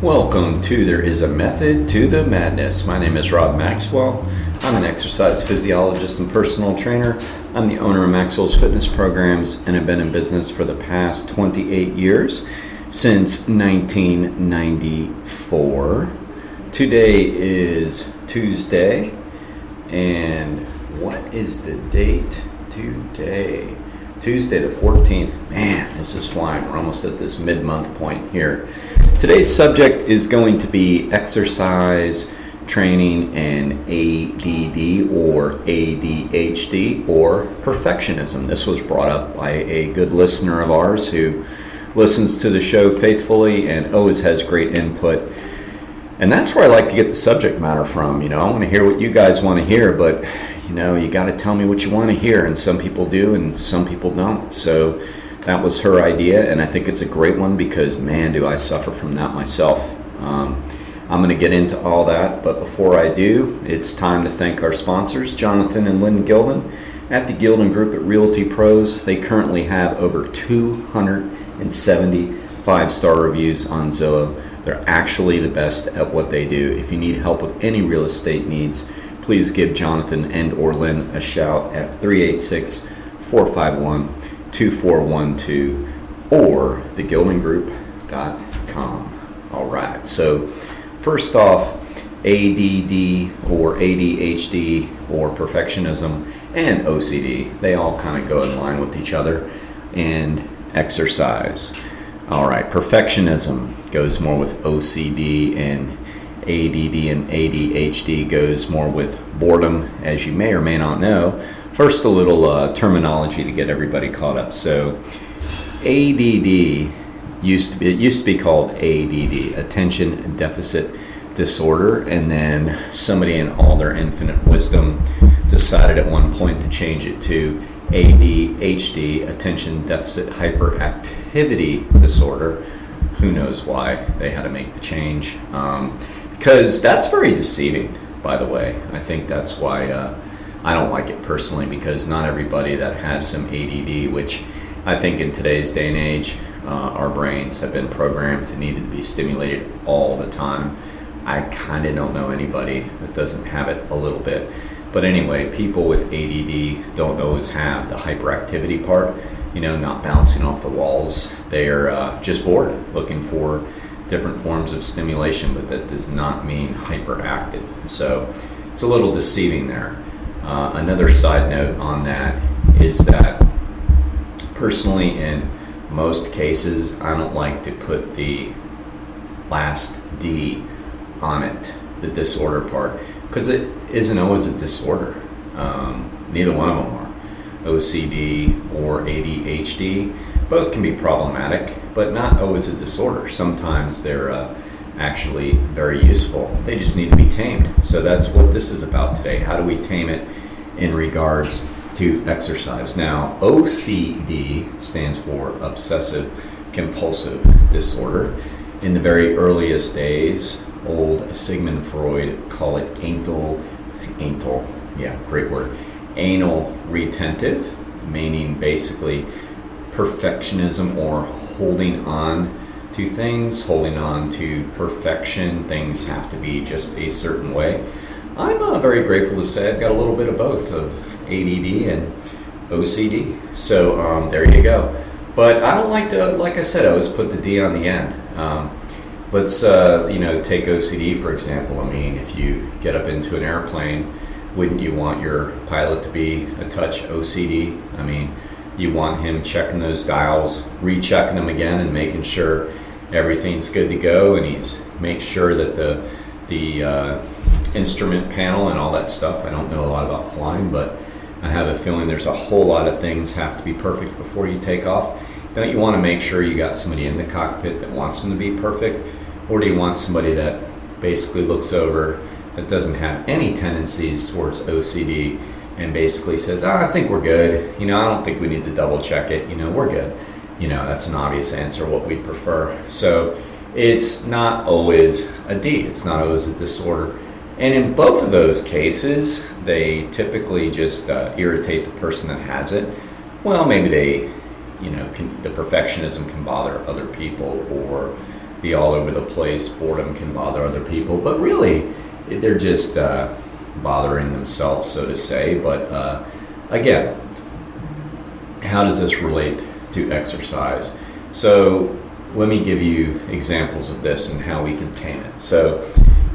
Welcome to There Is a Method to the Madness. My name is Rob Maxwell. I'm an exercise physiologist and personal trainer. I'm the owner of Maxwell's Fitness Programs and have been in business for the past 28 years, since 1994. Today is Tuesday, and what is the date today? Tuesday the 14th. Man, this is flying. We're almost at this mid-month point here. Today's subject is going to be exercise training and ADD or ADHD or perfectionism. This was brought up by a good listener of ours who listens to the show faithfully and always has great input. And that's where I like to get the subject matter from. I want to hear what you guys want to hear, but you got to tell me what you want to hear, and some people do and some people don't. So that was her idea, and I think it's a great one because, man, do I suffer from that myself. I'm going to get into all that, but before I do, it's time to thank our sponsors, Jonathan and Lynn Gilden at the Gilden Group at Realty Pros. They currently have over 270 five-star reviews on Zillow. They're actually the best at what they do. If you need help with any real estate needs, please give Jonathan and or Lynn a shout at 386-451-2412 or thegildengroup.com. All right, so first off, ADD or ADHD or perfectionism and OCD, they all kind of go in line with each other, and exercise. All right, perfectionism goes more with OCD, and ADD and ADHD goes more with boredom, as you may or may not know. First, a little terminology to get everybody caught up. So, ADD used to be called ADD, Attention Deficit Disorder, and then somebody in all their infinite wisdom decided at one point to change it to ADHD, Attention Deficit Hyperactivity Disorder. Who knows why they had to make the change? Because that's very deceiving, by the way. I think that's why I don't like it personally, because not everybody that has some ADD, which I think in today's day and age, our brains have been programmed to need to be stimulated all the time. I kind of don't know anybody that doesn't have it a little bit. But anyway, people with ADD don't always have the hyperactivity part, not bouncing off the walls. They're just bored, looking for different forms of stimulation, but that does not mean hyperactive. So it's a little deceiving there. Another side note on that is that personally, in most cases, I don't like to put the last D on it, the disorder part, because it isn't always a disorder. Neither one of them are. OCD or ADHD, both can be problematic, but not always a disorder. Sometimes they're actually very useful. They just need to be tamed. So that's what this is about today. How do we tame it in regards to exercise? Now, OCD stands for Obsessive Compulsive Disorder. In the very earliest days, old Sigmund Freud called it anal retentive, meaning basically perfectionism or holding on to things, holding on to perfection. Things have to be just a certain way. I'm very grateful to say I've got a little bit of both of ADD and OCD. So there you go. But I don't like to, like I said, I always put the D on the end. Let's take OCD for example. I mean, if you get up into an airplane, wouldn't you want your pilot to be a touch OCD? I mean, you want him checking those dials, rechecking them again, and making sure everything's good to go, and he's make sure that the instrument panel and all that stuff. I don't know a lot about flying, but I have a feeling there's a whole lot of things have to be perfect before you take off. Don't you want to make sure you got somebody in the cockpit that wants them to be perfect, or do you want somebody that basically looks over, that doesn't have any tendencies towards OCD, and basically says, I think we're good. I don't think we need to double check it. We're good. That's an obvious answer, what we prefer. So it's not always a D. It's not always a disorder. And in both of those cases, they typically just irritate the person that has it. Well, maybe they, the perfectionism can bother other people, or be all over the place. Boredom can bother other people, but really they're just bothering themselves, so to say. But again, how does this relate to exercise? So let me give you examples of this and how we can tame it. So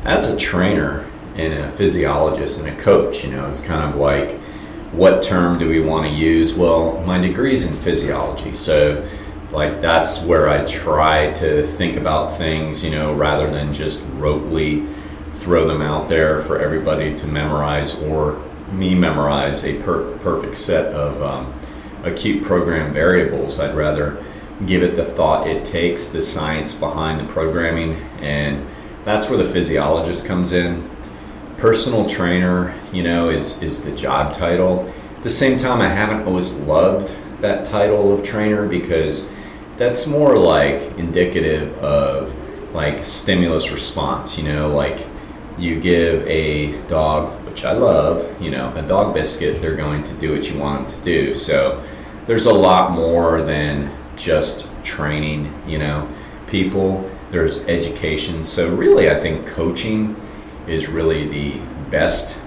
as a trainer and a physiologist and a coach, it's kind of like, what term do we want to use? Well, my degree's in physiology, so like that's where I try to think about things, rather than just rotely throw them out there for everybody to memorize, or me memorize a perfect set of acute program variables. I'd rather give it the thought it takes, the science behind the programming, and that's where the physiologist comes in. Personal trainer, is the job title. At the same time, I haven't always loved that title of trainer, because that's more like indicative of like stimulus response, like you give a dog, which I love, a dog biscuit, they're going to do what you want them to do. So there's a lot more than just training, people. There's education. So really, I think coaching is really the best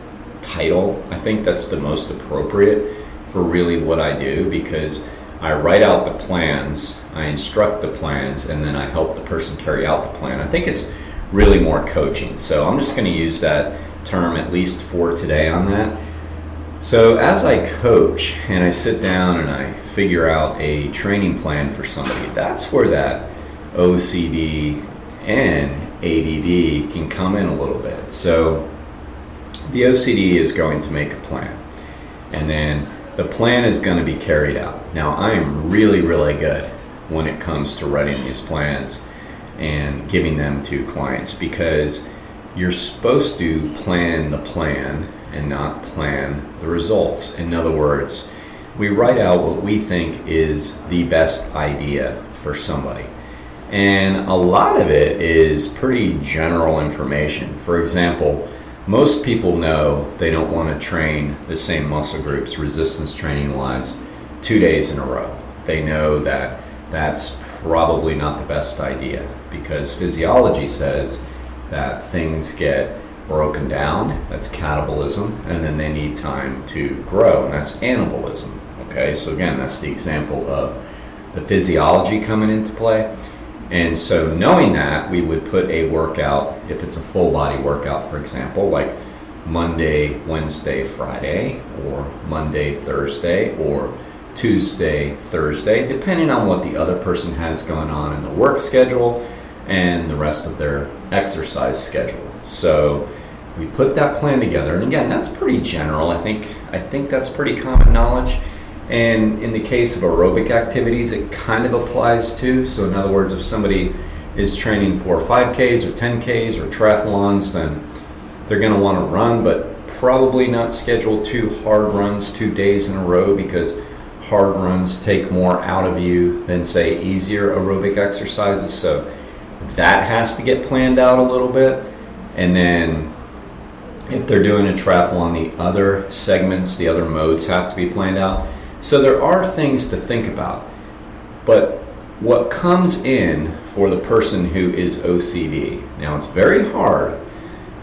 title. I think that's the most appropriate for really what I do, because I write out the plans, I instruct the plans, and then I help the person carry out the plan. I think it's really more coaching. So I'm just going to use that term at least for today on that. So as I coach and I sit down and I figure out a training plan for somebody, that's where that OCD and ADD can come in a little bit. So the OCD is going to make a plan, and then the plan is going to be carried out. Now, I am really, really good when it comes to writing these plans and giving them to clients, because you're supposed to plan the plan and not plan the results. In other words, we write out what we think is the best idea for somebody. And a lot of it is pretty general information. For example, most people know they don't want to train the same muscle groups, resistance training wise, 2 days in a row. They know that that's probably not the best idea, because physiology says that things get broken down, that's catabolism, and then they need time to grow, and that's anabolism. Okay, so again, that's the example of the physiology coming into play. And so knowing that, we would put a workout, if it's a full body workout, for example, like Monday, Wednesday, Friday, or Monday, Thursday, or Tuesday, Thursday, depending on what the other person has going on in the work schedule and the rest of their exercise schedule. So we put that plan together, and again, that's pretty general. I think that's pretty common knowledge. And in the case of aerobic activities, it kind of applies too. So in other words, if somebody is training for 5Ks or 10Ks or triathlons, then they're going to want to run, but probably not schedule 2 hard runs 2 days in a row, because hard runs take more out of you than, say, easier aerobic exercises. So that has to get planned out a little bit. And then if they're doing a triathlon, the other segments, the other modes have to be planned out. So there are things to think about. But what comes in for the person who is OCD, now it's very hard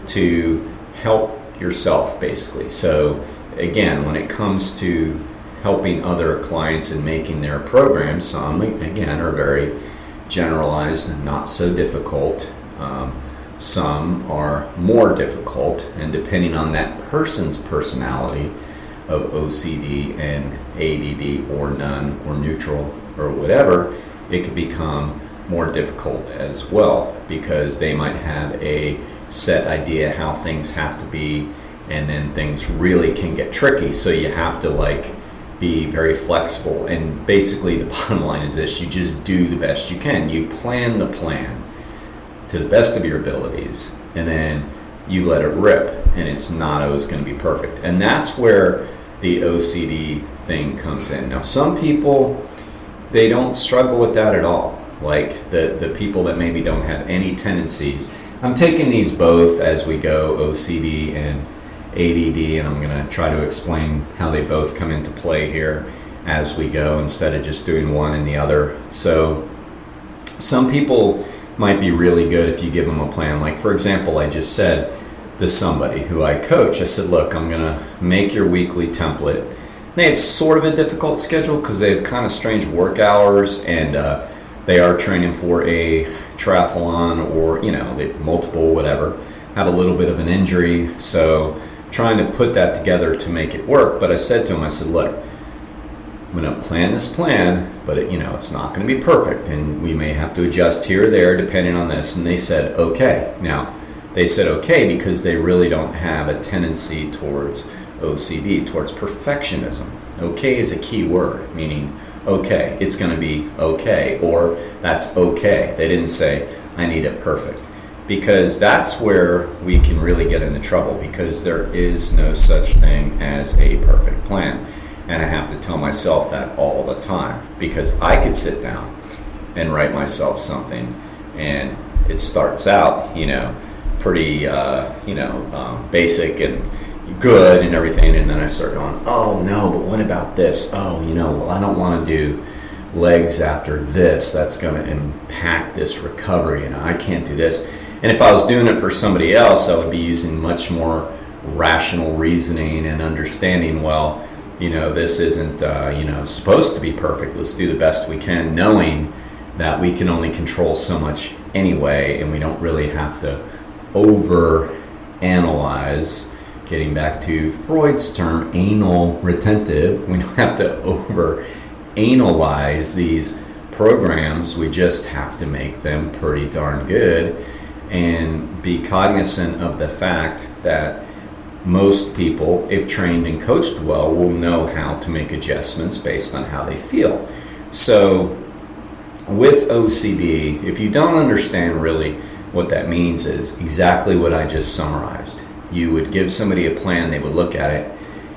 to help yourself, basically. So again, when it comes to helping other clients and making their programs, some again are very generalized and not so difficult. Some are more difficult, and depending on that person's personality of OCD and ADD, or none, or neutral, or whatever, it could become more difficult as well, because they might have a set idea how things have to be, and then things really can get tricky. So you have to be very flexible. And basically the bottom line is this: you just do the best you can. You plan the plan to the best of your abilities, and then you let it rip, and it's not always going to be perfect. And that's where the OCD thing comes in. Now, some people, they don't struggle with that at all. Like the people that maybe don't have any tendencies. I'm taking these both as we go, OCD and ADD, and I'm going to try to explain how they both come into play here as we go, instead of just doing one and the other. So some people might be really good if you give them a plan. Like, for example, I just said to somebody who I coach, I said, look, I'm going to make your weekly template. They have sort of a difficult schedule because they have kind of strange work hours, and they are training for a triathlon or, they multiple, whatever, have a little bit of an injury. So trying to put that together to make it work. But I said to him, I said, look, I'm going to plan this plan, but it's not going to be perfect, and we may have to adjust here or there depending on this. And they said, okay. Now, they said okay because they really don't have a tendency towards OCD, towards perfectionism. Okay is a key word, meaning okay, it's going to be okay, or that's okay. They didn't say, I need it perfect. Because that's where we can really get into trouble, because there is no such thing as a perfect plan. And I have to tell myself that all the time, because I could sit down and write myself something, and it starts out, pretty, basic and good and everything, and then I start going, oh no, but what about this? Oh, well, I don't want to do legs after this. That's going to impact this recovery. I can't do this. And if I was doing it for somebody else, I would be using much more rational reasoning and understanding, well, this isn't, supposed to be perfect. Let's do the best we can, knowing that we can only control so much anyway, and we don't really have to over-analyze. Getting back to Freud's term, anal retentive, we don't have to over-analyze these programs. We just have to make them pretty darn good and be cognizant of the fact that most people, if trained and coached well, will know how to make adjustments based on how they feel. So with OCD, if you don't understand really what that means, is exactly what I just summarized. You would give somebody a plan, they would look at it,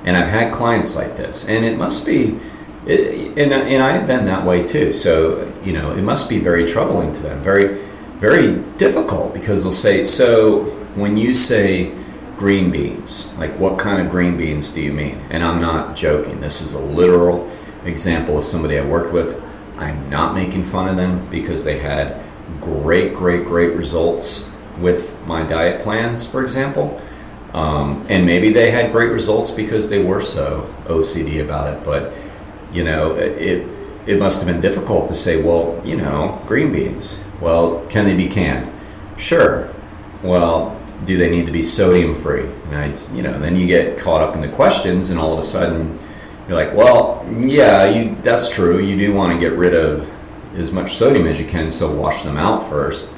and I've had clients like this, and it must be, and I've been that way too, so, it must be very troubling to them, very, very difficult, because they'll say, so when you say green beans, like what kind of green beans do you mean? And I'm not joking, this is a literal example of somebody I worked with. I'm not making fun of them, because they had great results with my diet plans, for example. And maybe they had great results because they were so OCD about it. But, it must have been difficult to say, well, green beans. Well, can they be canned? Sure. Well, do they need to be sodium free? And then you get caught up in the questions, and all of a sudden you're like, well, yeah, that's true. You do want to get rid of as much sodium as you can, so wash them out first,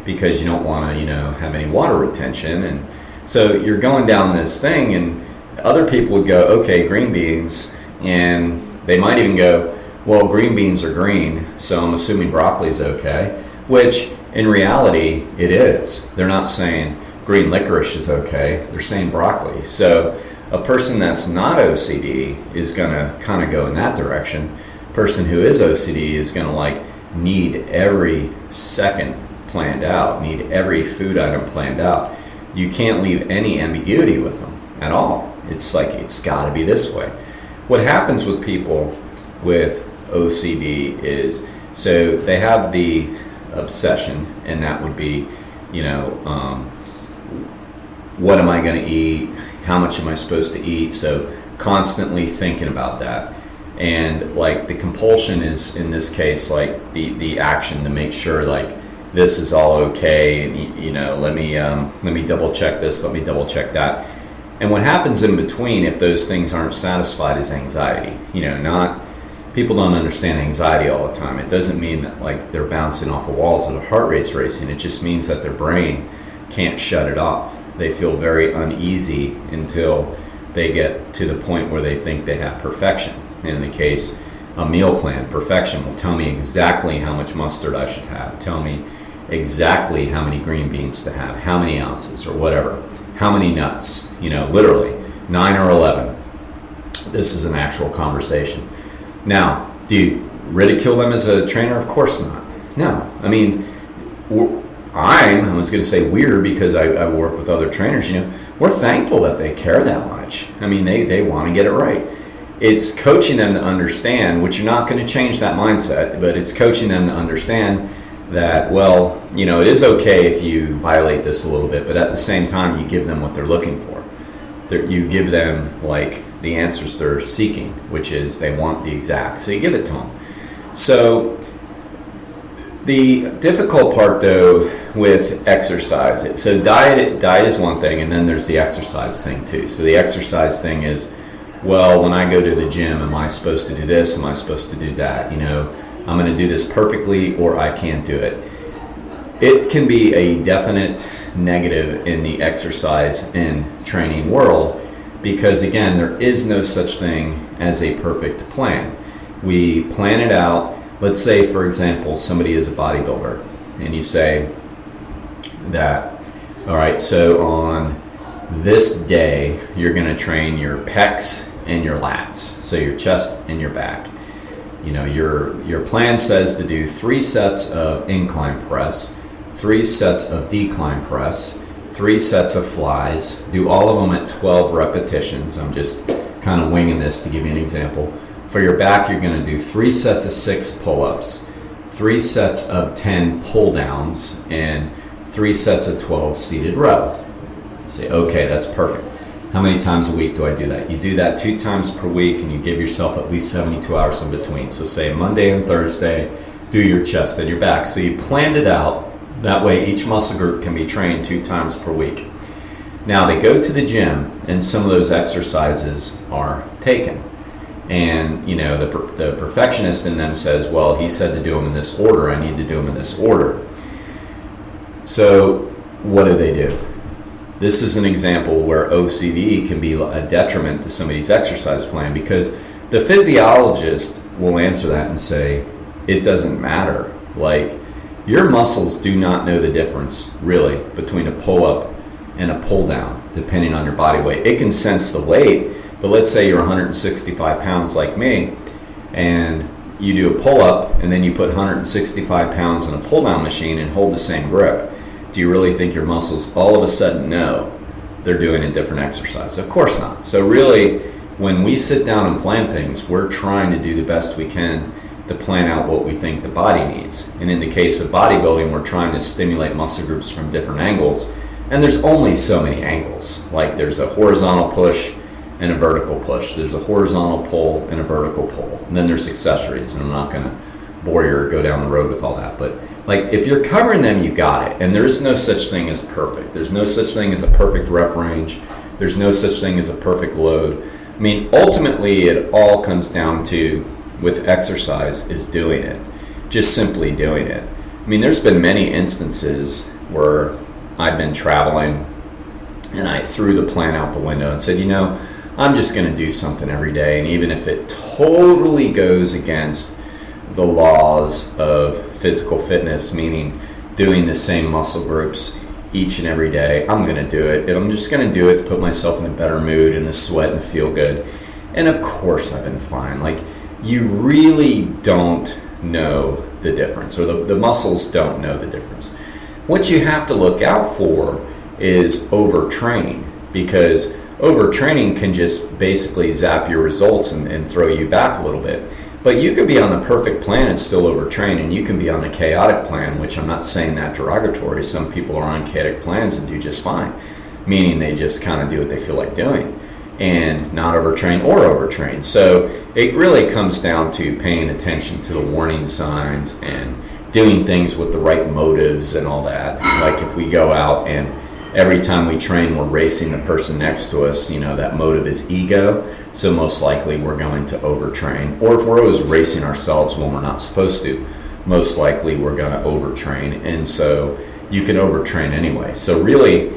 because you don't want to, have any water retention. And so you're going down this thing, and other people would go, okay, green beans, and they might even go, well, green beans are green, so I'm assuming broccoli is okay, which in reality it is. They're not saying green licorice is okay, they're saying broccoli. So a person that's not OCD is going to kind of go in that direction. A person who is OCD is going to need every second planned out, need every food item planned out. You can't leave any ambiguity with them at all. It's like, it's got to be this way. What happens with people with OCD is, so they have the obsession, and that would be, what am I going to eat? How much am I supposed to eat? So constantly thinking about that. And the compulsion is, in this case, the action to make sure this is all okay, and let me double check this, let me double check that. And what happens in between, if those things aren't satisfied, is anxiety. People don't understand anxiety all the time. It doesn't mean that they're bouncing off of walls or their heart rate's racing. It just means that their brain can't shut it off. They feel very uneasy until they get to the point where they think they have perfection. In the case, a meal plan, perfection will tell me exactly how much mustard I should have, tell me exactly how many green beans to have, how many ounces or whatever, how many nuts, literally 9 or 11. This is an actual conversation. Now, do you ridicule them as a trainer? Of course not. No. I mean, I was going to say weird, because I work with other trainers, we're thankful that they care that much. I mean, they want to get it right. It's coaching them to understand, which you're not going to change that mindset, but it's coaching them to understand that, well, it is okay if you violate this a little bit, but at the same time, you give them what they're looking for. You give them like the answers they're seeking, which is they want the exact. So you give it to them. So the difficult part, though, with exercise, so diet is one thing, and then there's the exercise thing too. So the exercise thing is, well, when I go to the gym, am I supposed to do this? Am I supposed to do that? I'm going to do this perfectly, or I can't do it. It can be a definite negative in the exercise and training world because, again, there is no such thing as a perfect plan. We plan it out. Let's say, for example, somebody is a bodybuilder, and you say that, all right, so on this day, you're going to train your pecs and your lats, so your chest and your back. Your plan says to do 3 sets of incline press, 3 sets of decline press, 3 sets of flies. Do all of them at 12 repetitions. I'm just kind of winging this to give you an example. For your back, you're going to do 3 sets of 6 pull-ups, 3 sets of 10 pull-downs, and 3 sets of 12 seated row. You say, okay, that's perfect. How many times a week do I do that? You do that 2 times per week, and you give yourself at least 72 hours in between. So say Monday and Thursday, do your chest and your back. So you planned it out. That way each muscle group can be trained 2 times per week. Now they go to the gym, and some of those exercises are taken. And the perfectionist in them says, well, he said to do them in this order. I need to do them in this order. So what do? This is an example where OCD can be a detriment to somebody's exercise plan, because the physiologist will answer that and say, it doesn't matter. Like, your muscles do not know the difference, really, between a pull-up and a pull-down, depending on your body weight. It can sense the weight, but let's say you're 165 pounds like me, and you do a pull-up, and then you put 165 pounds in a pull-down machine and hold the same grip. Do you really think your muscles all of a sudden know they're doing a different exercise? Of course not. So really, when we sit down and plan things, we're trying to do the best we can to plan out what we think the body needs. And in the case of bodybuilding, we're trying to stimulate muscle groups from different angles. And there's only so many angles. Like, there's a horizontal push and a vertical push. There's a horizontal pull and a vertical pull. And then there's accessories, and I'm not going to bore you or go down the road with all that. But like, if you're covering them, you got it. And there is no such thing as perfect. There's no such thing as a perfect rep range. There's no such thing as a perfect load. I mean, ultimately, it all comes down to, with exercise, is doing it. Just simply doing it. I mean, there's been many instances where I've been traveling and I threw the plan out the window and said, I'm just going to do something every day. And even if it totally goes against the laws of physical fitness, meaning doing the same muscle groups each and every day, I'm going to do it. And I'm just going to do it to put myself in a better mood and the sweat and feel good. And of course I've been fine. Like, you really don't know the difference, or the muscles don't know the difference. What you have to look out for is overtraining, because overtraining can just basically zap your results and throw you back a little bit. But you could be on the perfect plan and still overtrain, and you can be on a chaotic plan, which I'm not saying that derogatory. Some people are on chaotic plans and do just fine, meaning they just kind of do what they feel like doing and not overtrain or overtrain. So it really comes down to paying attention to the warning signs and doing things with the right motives and all that. Like, if we go out and every time we train, we're racing the person next to us, that motive is ego. So most likely we're going to overtrain. Or if we're always racing ourselves when we're not supposed to, most likely we're going to overtrain. And so you can overtrain anyway. So really,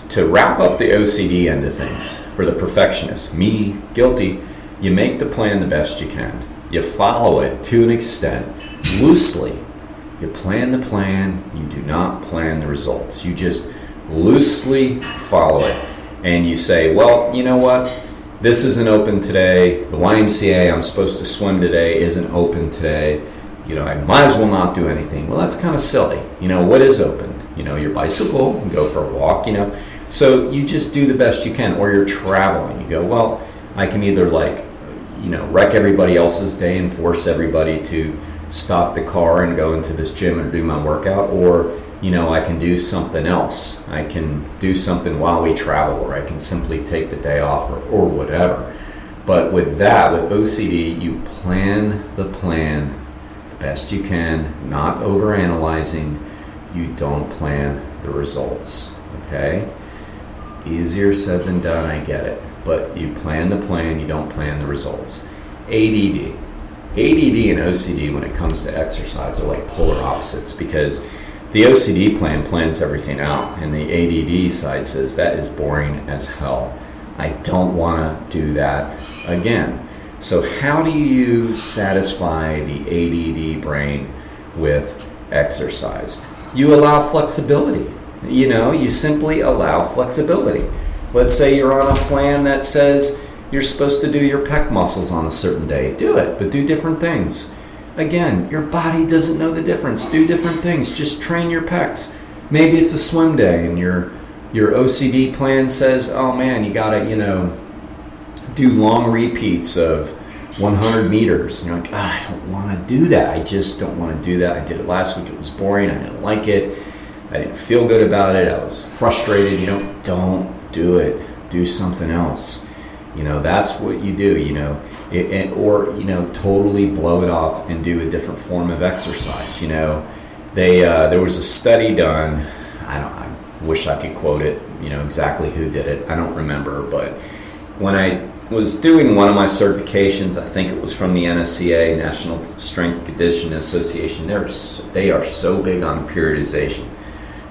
to wrap up the OCD end of things, for the perfectionist, me, guilty, you make the plan the best you can. You follow it to an extent, loosely. You plan the plan, you do not plan the results. You just loosely follow it. And you say, well, you know what? This isn't open today. The YMCA I'm supposed to swim today isn't open today. I might as well not do anything. Well, that's kind of silly. What is open? Your bicycle, go for a walk, So you just do the best you can. Or you're traveling. You go, well, I can either wreck everybody else's day and force everybody to stop the car and go into this gym and do my workout, or I can do something else. I can do something while we travel, or I can simply take the day off, or whatever. But with OCD, you plan the best you can, not overanalyzing. You don't plan the results, okay? Easier said than done, I get it. But you plan the plan, you don't plan the results. ADD and OCD, when it comes to exercise, are like polar opposites, because the OCD plans everything out, and the ADD side says that is boring as hell. I don't want to do that again. So how do you satisfy the ADD brain with exercise? You allow flexibility. You simply allow flexibility. Let's say you're on a plan that says you're supposed to do your pec muscles on a certain day. Do it, but do different things. Again, your body doesn't know the difference. Do different things. Just train your pecs. Maybe it's a swim day and your OCD plan says, oh man, you gotta, do long repeats of 100 meters. And you're like, I don't want to do that. I just don't want to do that. I did it last week. It was boring. I didn't like it. I didn't feel good about it. I was frustrated. Don't do it. Do something else. That's what you do, or totally blow it off and do a different form of exercise. There was a study done. I wish I could quote it, exactly who did it. I don't remember, but when I was doing one of my certifications, I think it was from the NSCA, National Strength and Conditioning Association. They are so big on periodization,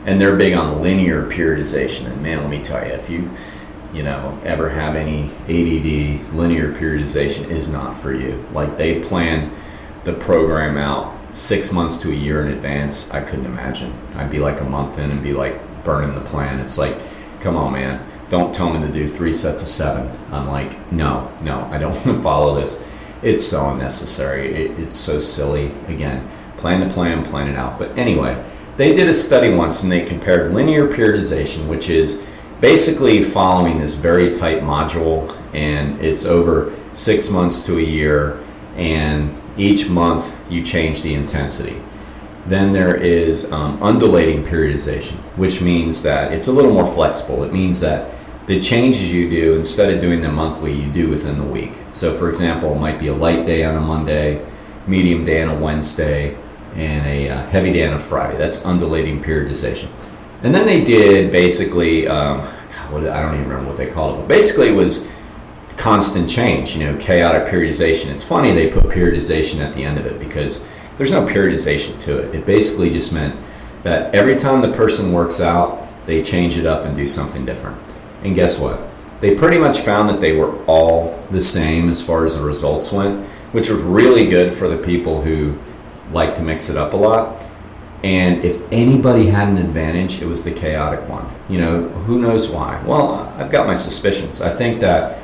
and they're big on linear periodization. And man, let me tell you, if you ever have any ADD, linear periodization is not for you. Like, they plan the program out 6 months to a year in advance. I couldn't imagine. I'd be like a month in and be like burning the plan. It's like, come on, man. Don't tell me to do 3 sets of 7. I'm like, no, I don't want to follow this. It's so unnecessary. It's so silly. Again, plan the plan, plan it out. But anyway, they did a study once and they compared linear periodization, which is basically following this very tight module, and it's over 6 months to a year, and each month you change the intensity. Then there is undulating periodization, which means that it's a little more flexible. It means that the changes you do, instead of doing them monthly, you do within the week. So for example, it might be a light day on a Monday, medium day on a Wednesday, and a heavy day on a Friday. That's undulating periodization. And then they did basically, I don't even remember what they called it, but basically it was constant change, chaotic periodization. It's funny they put periodization at the end of it, because there's no periodization to it. It basically just meant that every time the person works out, they change it up and do something different. And guess what? They pretty much found that they were all the same as far as the results went, which was really good for the people who like to mix it up a lot. And if anybody had an advantage, it was the chaotic one. Who knows why? Well, I've got my suspicions. I think that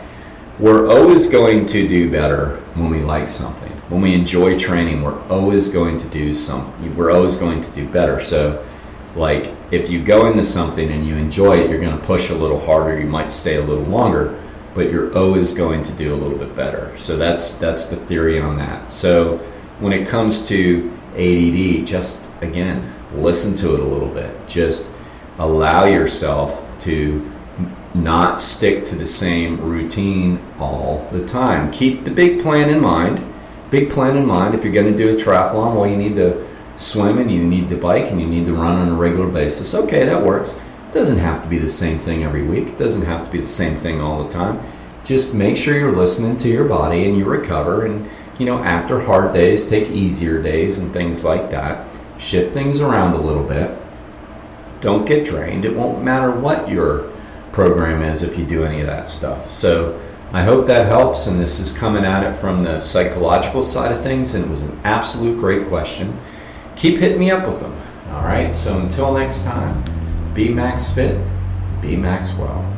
we're always going to do better when we like something. When we enjoy training, we're always going to do something. We're always going to do better. So, like, if you go into something and you enjoy it, you're going to push a little harder. You might stay a little longer, but you're always going to do a little bit better. So that's the theory on that. So when it comes to ADD, just, again, listen to it a little bit. Just allow yourself to not stick to the same routine all the time. Keep the big plan in mind. Big plan in mind. If you're going to do a triathlon, well, you need to swim and you need to bike and you need to run on a regular basis. Okay, that works. It doesn't have to be the same thing every week. It doesn't have to be the same thing all the time. Just make sure you're listening to your body and you recover, and after hard days, take easier days and things like that. Shift things around a little bit. Don't get drained. It won't matter what your program is if you do any of that stuff. So I hope that helps, and this is coming at it from the psychological side of things, and it was an absolute great question. Keep hitting me up with them. All right, so until next time, be max fit, be max well.